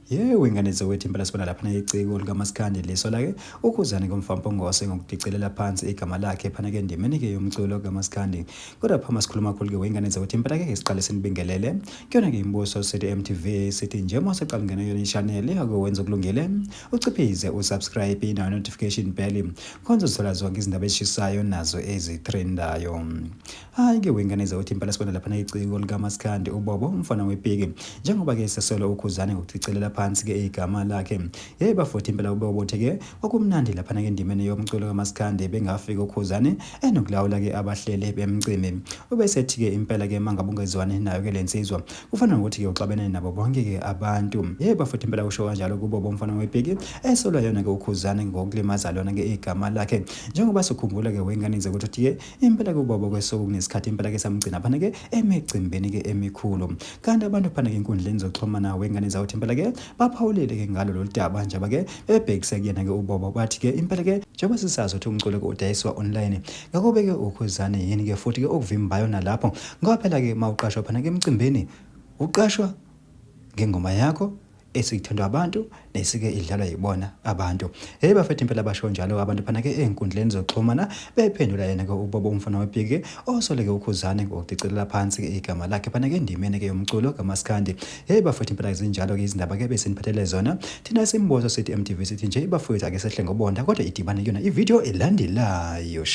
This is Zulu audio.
Yebo ingane zawethu impela sibona lapha iciko likaMaskandi leso la ke ukhuzane komfampongose ngokudicelela phansi igama lakhe phana ke ndimeni ke yomculo kaMaskandi. Kodwa phama sikhuluma kakhulu ke wengane zawethu impela ke siqale sinibingelele kuyona ke imbuso sithi MTV sithi nje uma seqala ngena yona i-channel akwenza okulungile uciphize usubscribe na notification bell konke uzothola zonke izindaba ezishisayo nazo ezitrendayo. Hayi ke wengane zawethu impela sibona lapha iciko likaMaskandi uBobo umfana wepiki njengoba ke sesolo ukhuzane ngokudicelela phansi ke igama lakhe. Yebo futhi impela ubobothe ke okumnandi lapha ke ndimene yomculo kaMaskandi bengafika ukhuzane enokulawula ke abahlele bemcime. Ubesethi ke impela ke mangabungezwane nayo ke lensizwa kufana nokuthi ke uxabene nabo bonke ke abantu. Yebo futhi impela usho kanjalo kubo bomfana webheki esolwa yona ke ukhuzane ngokulimaza lona ke igama lakhe njengoba sikhumbula ke wengane ukuthi ke impela ke ubobo kwesoku kunesikhathi impela ke samgcina phana ke emicimbeni ke emikhulu kanti abantu phana ke inkundleni zokuxhumana wengane zawuthi impela ke baphawulile ke ngalo lolu daba nje ke bebhekise kuyena ke uBobo bathi ke impela ke njengoba sisazi ukuthi umculo ke udayiswa online ngakobe ke ukhuzane yini ke futhi ke okuvimbayo nalapho ngoba phela ke mawuqashwa phana ke emcimbini uqashwa ngengoma yakho esithandwa abantu nesike idlalwa yibona abantu. Bafethu impela basho njalo abantu phana ke ezinkundleni zokuxhumana bephendula yena ke uBobo umfana webhiki osole ke ukhuzane ngokudicelela phansi ke igama lakhe phana ke ndimene ke yomculo kaMaskandi. Bafethu impela izinjalo ke izindaba ke besiniphathele zona thina simbozo sithi MTV sithi nje bafethu ake sehle ngobonda kodwa idibane yona ivideo elandelayo.